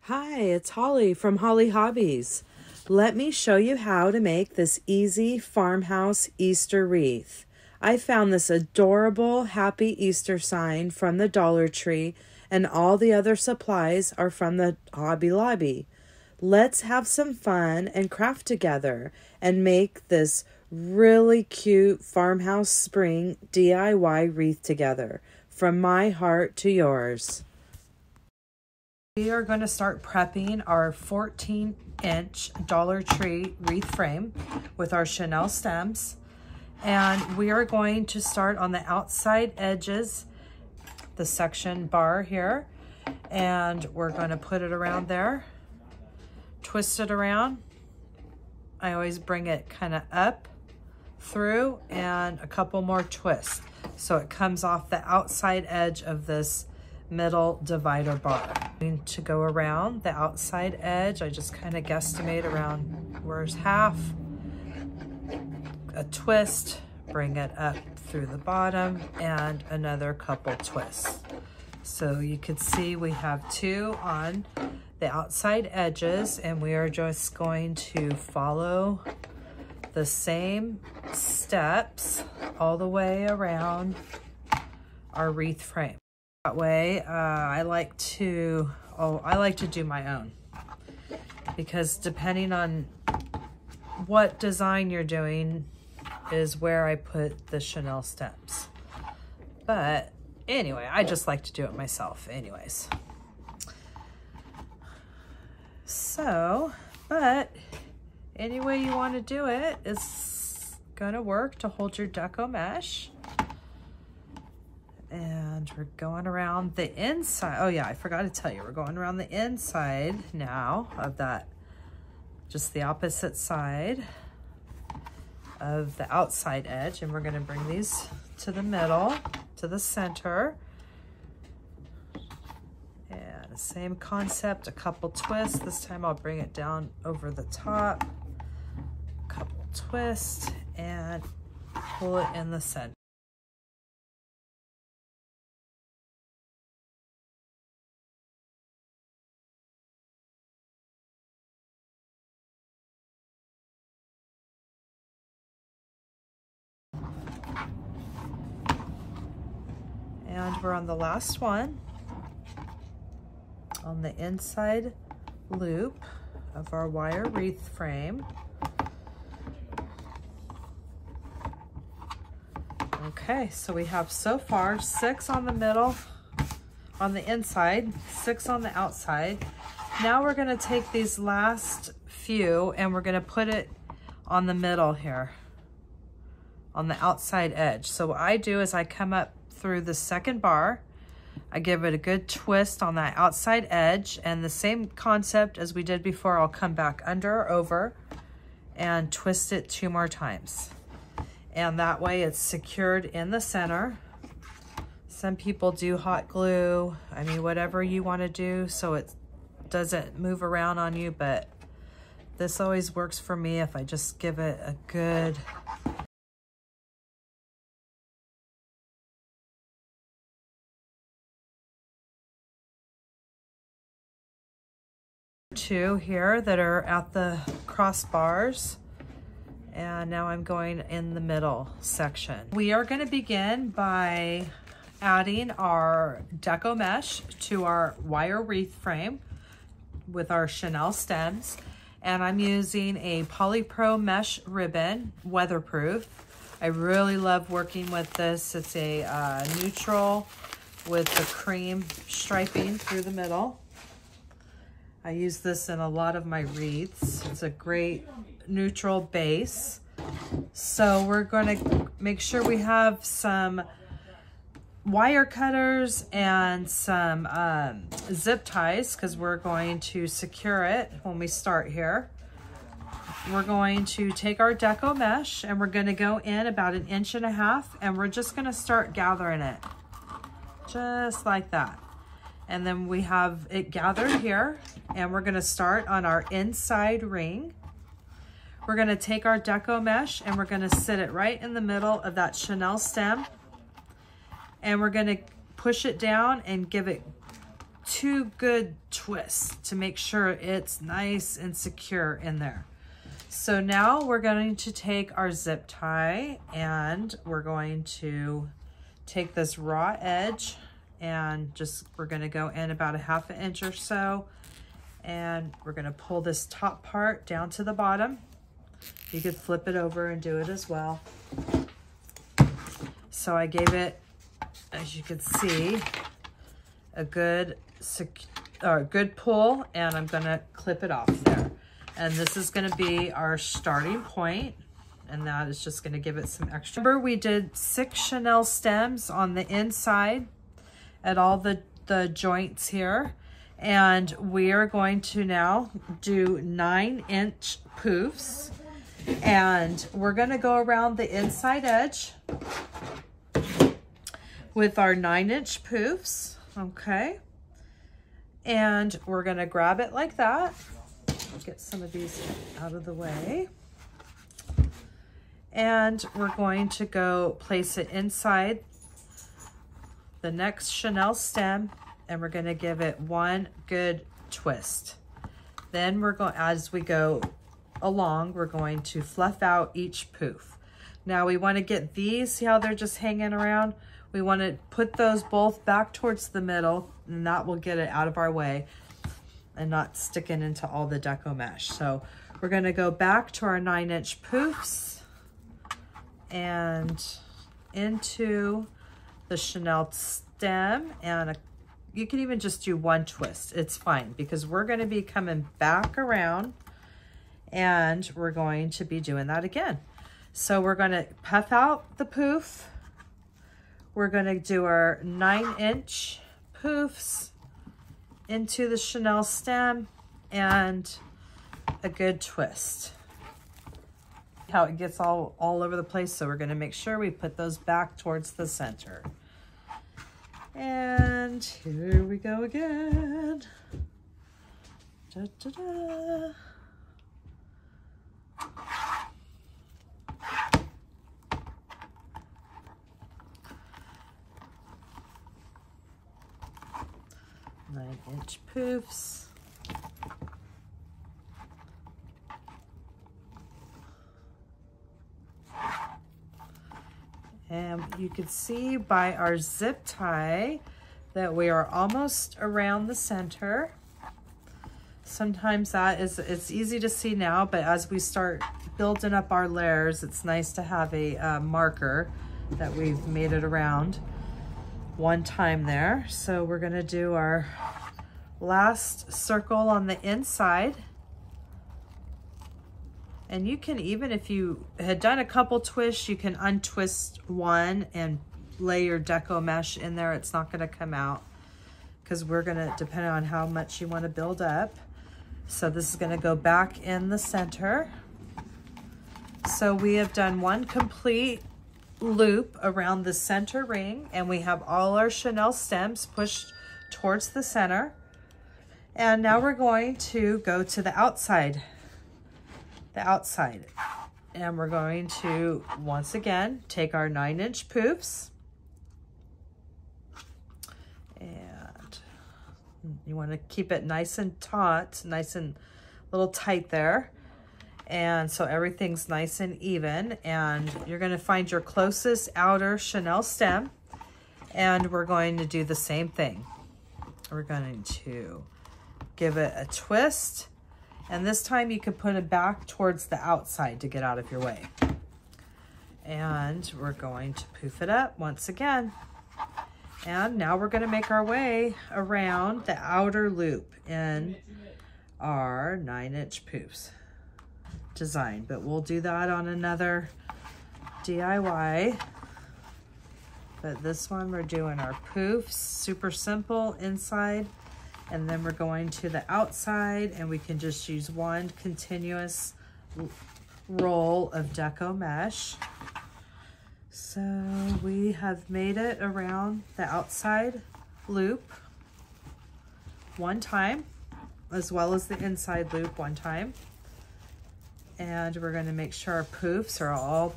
Hi, it's Holly from Holly Hobbies. Let me show you how to make this easy farmhouse Easter wreath. I found this adorable Happy Easter sign from the Dollar Tree, and all the other supplies are from the Hobby Lobby. Let's have some fun and craft together and make this really cute farmhouse spring DIY wreath together. From my heart to yours. We are going to start prepping our 14-inch Dollar Tree wreath frame with our chenille stems. And we are going to start on the outside edges, the section bar here. And we're going to put it around there, twist it around. I always bring it kind of up through and a couple more twists. So it comes off the outside edge of this middle divider bar. To go around the outside edge, I just kind of guesstimate around where's half, a twist, bring it up through the bottom, and another couple twists. So you can see we have two on the outside edges, and we are just going to follow the same steps all the way around our wreath frame. That way, I like to do my own, because depending on what design you're doing is where I put the chenille stems. But anyway, I just like to do it myself anyways. So, but any way you want to do it is gonna work to hold your Deco Mesh. And we're going around the inside. Oh yeah, I forgot to tell you, we're going around the inside now of that, just the opposite side of the outside edge. And we're gonna bring these to the middle, to the center. And the same concept, a couple twists. This time I'll bring it down over the top, couple twists, and pull it in the center. And we're on the last one, on the inside loop of our wire wreath frame. Okay, so we have so far 6 on the middle, on the inside, 6 on the outside. Now we're gonna take these last few and we're gonna put it on the middle here, on the outside edge. So what I do is I come up through the second bar, I give it a good twist on that outside edge, and the same concept as we did before, I'll come back under or over and twist it 2 more times. And that way it's secured in the center. Some people do hot glue, I mean, whatever you want to do so it doesn't move around on you, but this always works for me if I just give it a good two here that are at the crossbars, and now I'm going in the middle section. We are going to begin by adding our Deco Mesh to our wire wreath frame with our chenille stems, and I'm using a Polypro mesh ribbon, weatherproof. I really love working with this. It's a neutral with the cream striping through the middle. I use this in a lot of my wreaths. It's a great neutral base. So we're going to make sure we have some wire cutters and some zip ties, because we're going to secure it when we start here. We're going to take our Deco Mesh and we're going to go in about 1.5 inches, and we're just going to start gathering it just like that. And then we have it gathered here, and we're gonna start on our inside ring. We're gonna take our Deco Mesh and we're gonna sit it right in the middle of that chenille stem, and we're gonna push it down and give it 2 good twists to make sure it's nice and secure in there. So now we're going to take our zip tie and we're going to take this raw edge and we're going to go in about a 1/2 inch or so, and we're going to pull this top part down to the bottom. You could flip it over and do it as well. So I gave it, as you can see, a good pull, and I'm going to clip it off there. And this is going to be our starting point, and that is just going to give it some extra. Remember, we did 6 chenille stems on the inside at all the joints here, and we are going to now do 9-inch poofs, and we're going to go around the inside edge with our 9-inch poofs, okay? And we're going to grab it like that. I'll get some of these out of the way. And we're going to go place it inside the next chenille stem, and we're going to give it 1 good twist. Then we're going, as we go along, we're going to fluff out each poof. Now we want to get these, see how they're just hanging around? We want to put those both back towards the middle, and that will get it out of our way and not sticking into all the Deco Mesh. So we're going to go back to our 9-inch poofs and into the chenille stem, and you can even just do 1 twist. It's fine, because we're going to be coming back around and we're going to be doing that again. So we're going to puff out the poof. We're going to do our 9-inch poofs into the chenille stem and a good twist. How it gets all over the place, so we're going to make sure we put those back towards the center. And here we go again. Da, da, da. Inch poofs. And you can see by our zip tie that we are almost around the center. Sometimes it's easy to see now, but as we start building up our layers, it's nice to have a marker that we've made it around 1 time there. So we're gonna do our last circle on the inside. And you can, even if you had done a couple twists, you can untwist 1 and lay your Deco Mesh in there. It's not gonna come out, because we're gonna, depending on how much you wanna build up. So this is gonna go back in the center. So we have done 1 complete loop around the center ring, and we have all our chenille stems pushed towards the center. And now we're going to go to the outside. And we're going to, once again, take our 9-inch poofs. And you want to keep it nice and taut, nice and a little tight there. And so everything's nice and even. And you're going to find your closest outer chenille stem. And we're going to do the same thing. We're going to give it a twist. And this time you can put it back towards the outside to get out of your way. And we're going to poof it up once again. And now we're going to make our way around the outer loop in our 9-inch poofs design. But we'll do that on another DIY. But this one we're doing our poofs, super simple inside. And then we're going to the outside, and we can just use 1 continuous roll of Deco Mesh. So we have made it around the outside loop 1 time, as well as the inside loop 1 time. And we're going to make sure our poofs are all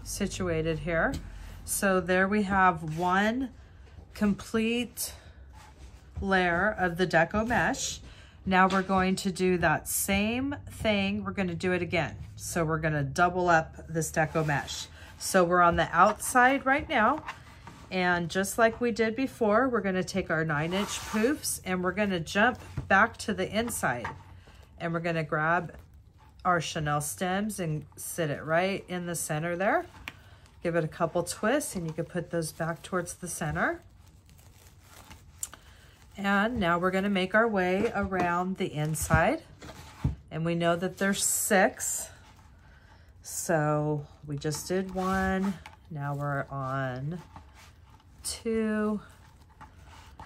situated here. So there we have 1 complete layer of the Deco Mesh. Now we're going to do that same thing. We're going to do it again. So we're going to double up this Deco Mesh. So we're on the outside right now. And just like we did before, we're going to take our 9-inch poofs and we're going to jump back to the inside. And we're going to grab our chenille stems and sit it right in the center there. Give it a couple twists and you can put those back towards the center. And now we're going to make our way around the inside. And we know that there's 6. So we just did 1. Now we're on 2.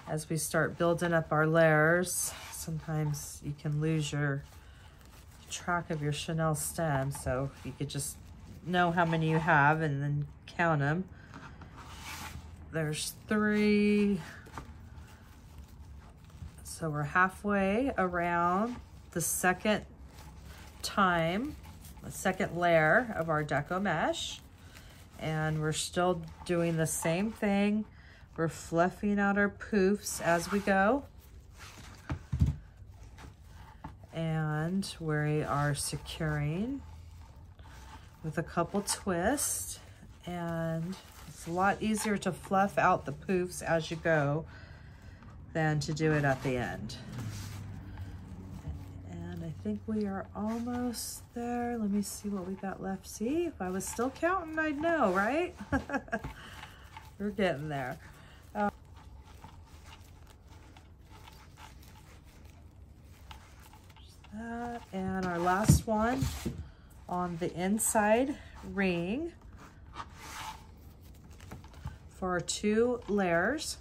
As we start building up our layers, sometimes you can lose your track of your chenille stem. So you could just know how many you have and then count them. There's 3. So we're halfway around the second layer of our Deco Mesh. And we're still doing the same thing. We're fluffing out our poofs as we go. And we are securing with a couple twists. And it's a lot easier to fluff out the poofs as you go than to do it at the end. And I think we are almost there. Let me see what we got left. See, if I was still counting, I'd know, right? We're getting there. That, and our last one on the inside ring for our 2 layers.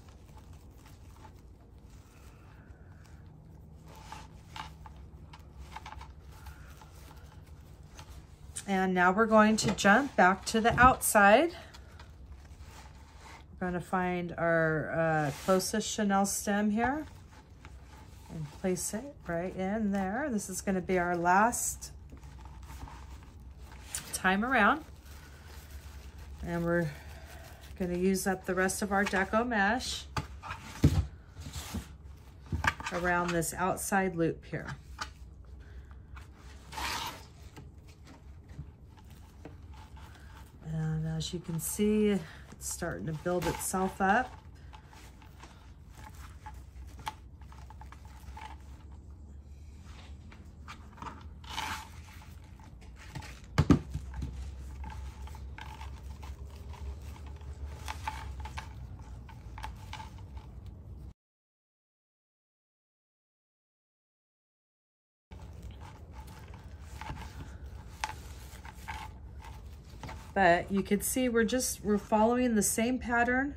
And now we're going to jump back to the outside. We're going to find our closest chenille stem here and place it right in there. This is going to be our last time around. And we're going to use up the rest of our Deco Mesh around this outside loop here. And as you can see, it's starting to build itself up. But you can see we're following the same pattern.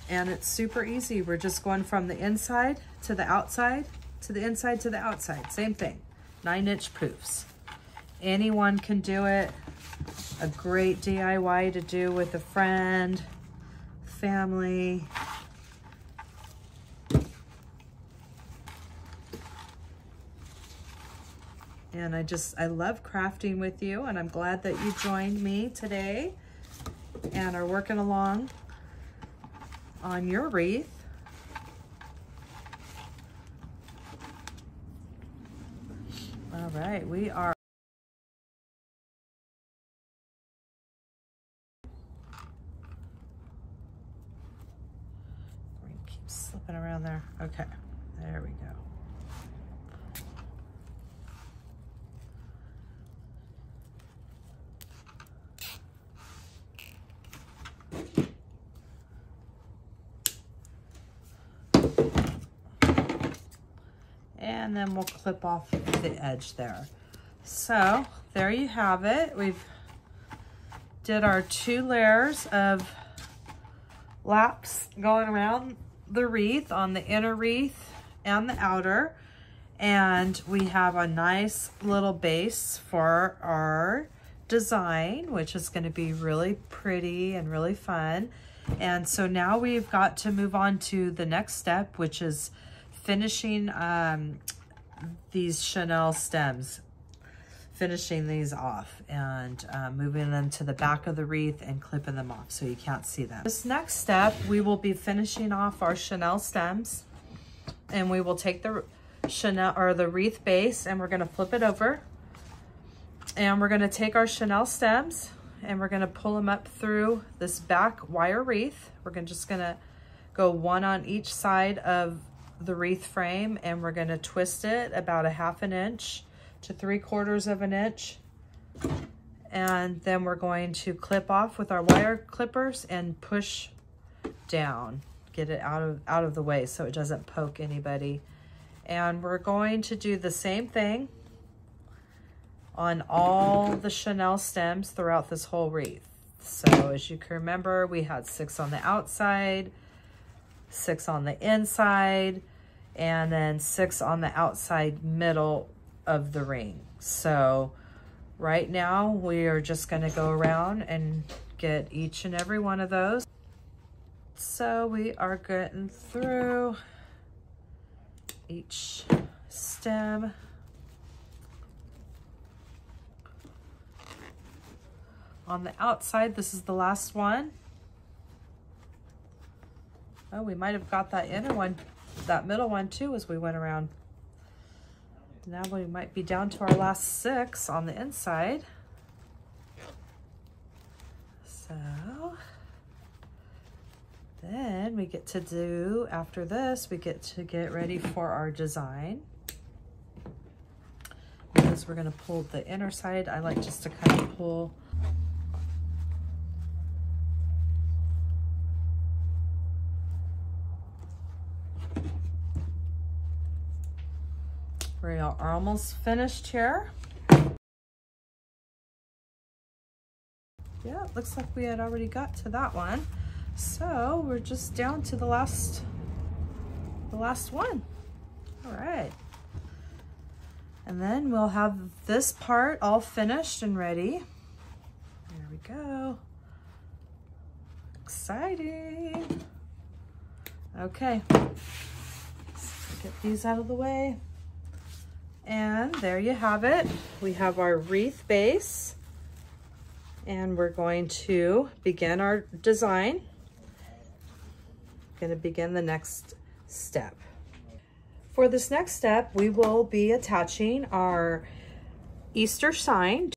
And it's super easy. We're just going from the inside to the outside, to the inside to the outside. Same thing, 9-inch poofs. Anyone can do it. A great DIY to do with a friend, family. And I love crafting with you, and I'm glad that you joined me today and are working along on your wreath. All right, we are keep slipping around there. Okay, there we go. And then we'll clip off the edge there. So there you have it. We've did our 2 layers of laps going around the wreath on the inner wreath and the outer. And we have a nice little base for our design, which is going to be really pretty and really fun. And so now we've got to move on to the next step, which is finishing these chenille stems. finishing these off and moving them to the back of the wreath and clipping them off so you can't see them. This next step, we will be finishing off our chenille stems, and we will take the chenille or the wreath base and we're going to flip it over, and we're going to take our chenille stems and we're going to pull them up through this back wire wreath. We're just going to go one on each side of the wreath frame, and we're going to twist it about 1/2 inch to 3/4 of an inch, and then we're going to clip off with our wire clippers and push down, get it out of the way so it doesn't poke anybody. And we're going to do the same thing on all the chenille stems throughout this whole wreath. So as you can remember, we had 6 on the outside, 6 on the inside, and then 6 on the outside middle of the ring. So right now we are just going to go around and get each and every one of those. So we are getting through each stem. On the outside, this is the last one. Oh, we might have got that inner one, that middle one too, as we went around. Now we might be down to our last 6 on the inside. So then we get to do, after this, we get to get ready for our design. Because we're going to pull the inner side, I like just to kind of pull we are almost finished here. Yeah, it looks like we had already got to that one. So we're just down to the last one. All right. And then we'll have this part all finished and ready. There we go. Exciting. Okay. Let's get these out of the way. And there you have it. We have our wreath base, and we're going to begin our design. Going to begin the next step. For this next step, we will be attaching our Easter sign.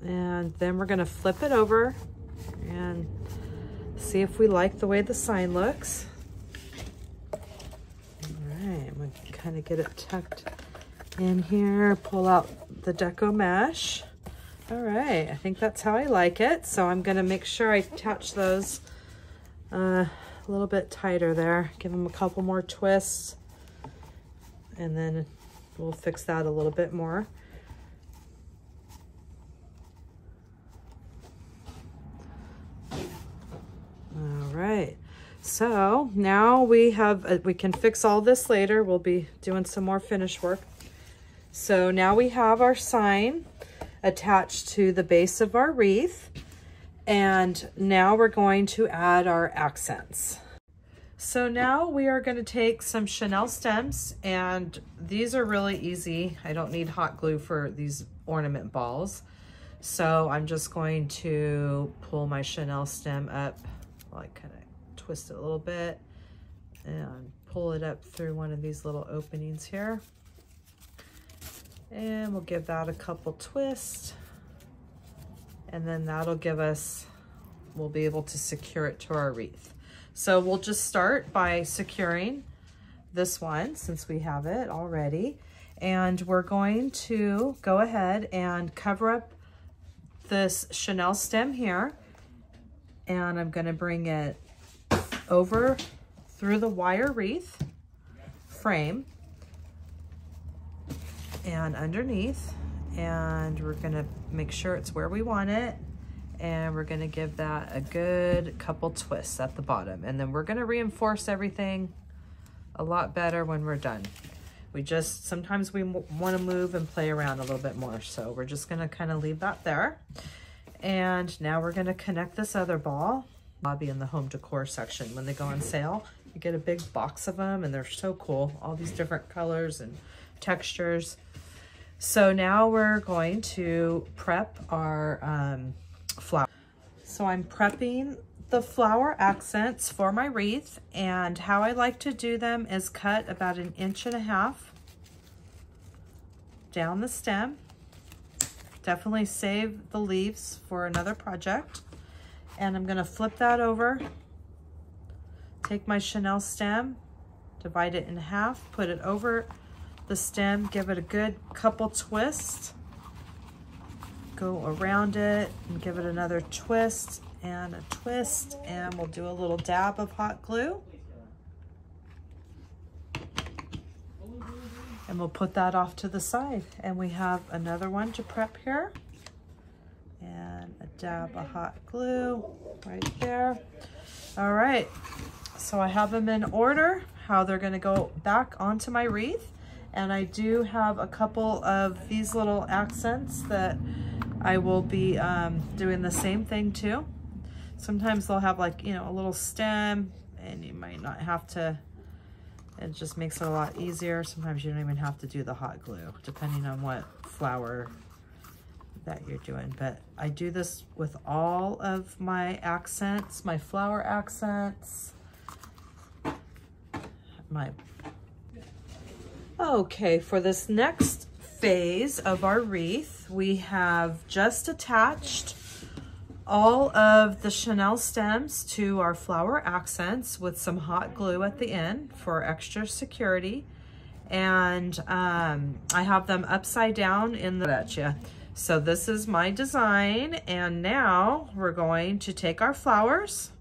And then we're going to flip it over and see if we like the way the sign looks. All right, I'm going to kind of get it tucked in here, pull out the Deco Mesh. All right, I think that's how I like it. So I'm going to make sure I attach those a little bit tighter there. Give them a couple more twists, and then we'll fix that a little bit more. Right, so now we have, we can fix all this later. We'll be doing some more finish work. So now we have our sign attached to the base of our wreath, and now we're going to add our accents. So now we are going to take some chenille stems, and these are really easy. I don't need hot glue for these ornament balls. So I'm just going to pull my chenille stem up, like kind of twist it a little bit and pull it up through one of these little openings here. And we'll give that a couple twists. and then that'll give us, we'll be able to secure it to our wreath. So we'll just start by securing this one since we have it already. And we're going to go ahead and cover up this chenille stem here. And I'm gonna bring it over through the wire wreath frame and underneath. And we're gonna make sure it's where we want it. And we're gonna give that a good couple twists at the bottom. And then we're gonna reinforce everything a lot better when we're done. We just, sometimes we wanna move and play around a little bit more. So we're just gonna kind of leave that there. And now we're gonna connect this other ball. Lobby in the home decor section, when they go on sale, you get a big box of them and they're so cool. All these different colors and textures. So now we're going to prep our flower. So I'm prepping the flower accents for my wreath, and how I like to do them is cut about 1.5 inches down the stem. Definitely save the leaves for another project. And I'm gonna flip that over, take my chenille stem, divide it in half, put it over the stem, give it a good couple twists, go around it and give it another twist and a twist, and we'll do a little dab of hot glue. And we'll put that off to the side. And we have another one to prep here. And a dab of hot glue right there. All right, so I have them in order, how they're gonna go back onto my wreath. And I do have a couple of these little accents that I will be doing the same thing too. Sometimes they'll have, like, you know, a little stem, and you might not have to, it just makes it a lot easier. Sometimes you don't even have to do the hot glue, depending on what flower that you're doing. But I do this with all of my accents, my flower accents. Okay, for this next phase of our wreath, we have just attached all of the chenille stems to our flower accents with some hot glue at the end for extra security. And I have them upside down in the So this is my design, and now we're going to take our flowers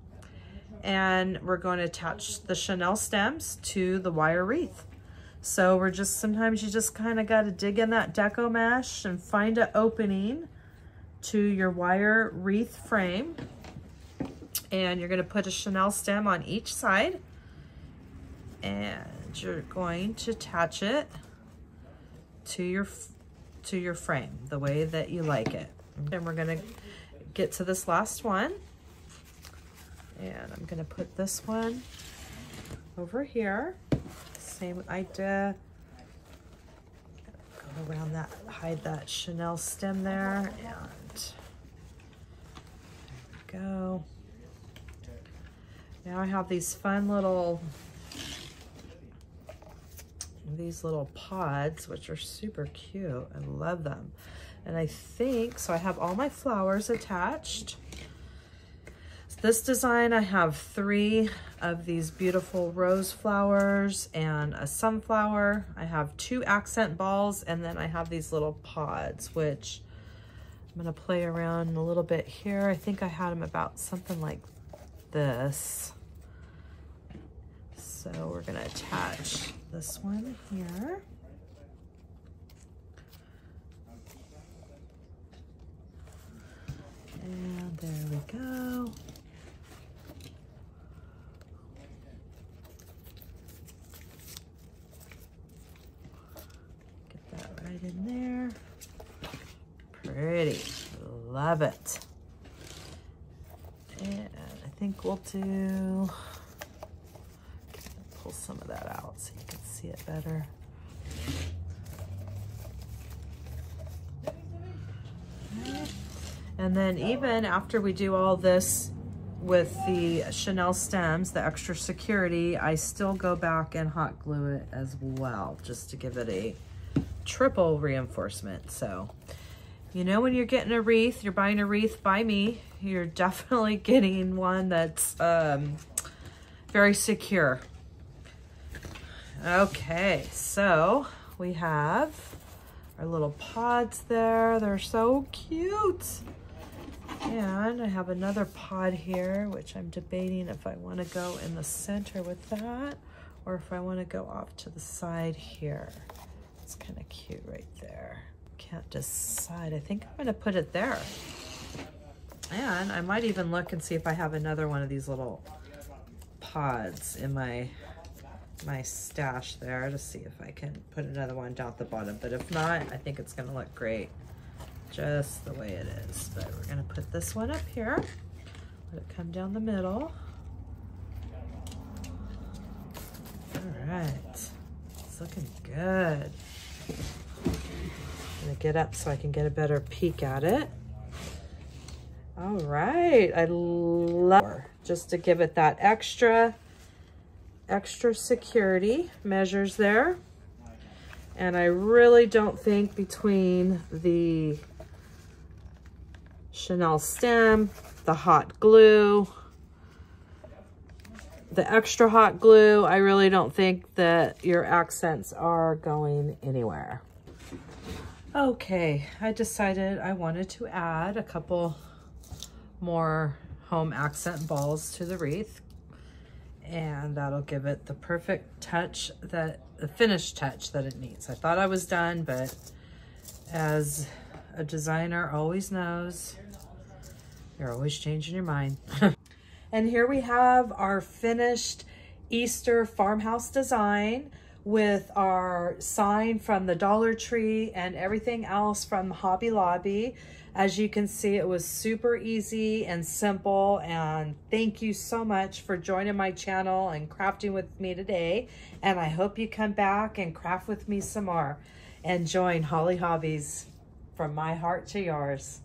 and we're going to attach the chenille stems to the wire wreath. So we're just, sometimes you just kind of got to dig in that Deco Mesh and find an opening to your wire wreath frame. And you're going to put a chenille stem on each side, and you're going to attach it to your frame the way that you like it. And we're going to get to this last one, and I'm going to put this one over here. Same idea. Go around that, hide that chenille stem there, and there we go. Now I have these fun little pods, which are super cute. I love them. And I think, so I have all my flowers attached. This design, I have 3 of these beautiful rose flowers and a sunflower. I have 2 accent balls, and then I have these little pods, which I'm gonna play around a little bit here. I think I had them about something like this. So we're gonna attach this one here. And there we go. Get that right in there. Pretty, love it. And I think we'll do, pull some of that out so you can see it better. And then even after we do all this with the chenille stems, the extra security, I still go back and hot glue it as well, just to give it a triple reinforcement. So, You know, when you're getting a wreath, you're buying a wreath by me, you're definitely getting one that's very secure. Okay, so we have our little pods there. They're so cute. And I have another pod here, which I'm debating if I want to go in the center with that or if I want to go off to the side here. It's kind of cute right there. Can't decide. I think I'm going to put it there. And I might even look and see if I have another one of these little pods in my stash there to see if I can put another one down at the bottom. But if not, I think it's going to look great just the way it is. But we're going to put this one up here. Let it come down the middle. All right. It's looking good. I'm going to get up so I can get a better peek at it. All right. I love it. Just to give it that extra security measures there. And I really don't think between the Chanel stem, the hot glue, the extra hot glue, I really don't think that your accents are going anywhere. Okay, I decided I wanted to add a couple more home accent balls to the wreath, and that'll give it the perfect touch, the finished touch that it needs. I thought I was done, but as a designer always knows, you're always changing your mind. And here we have our finished Easter farmhouse design with our sign from the Dollar Tree and everything else from Hobby Lobby. As you can see, it was super easy and simple, and thank you so much for joining my channel and crafting with me today. And I hope you come back and craft with me some more and join Holly Hobbies from my heart to yours.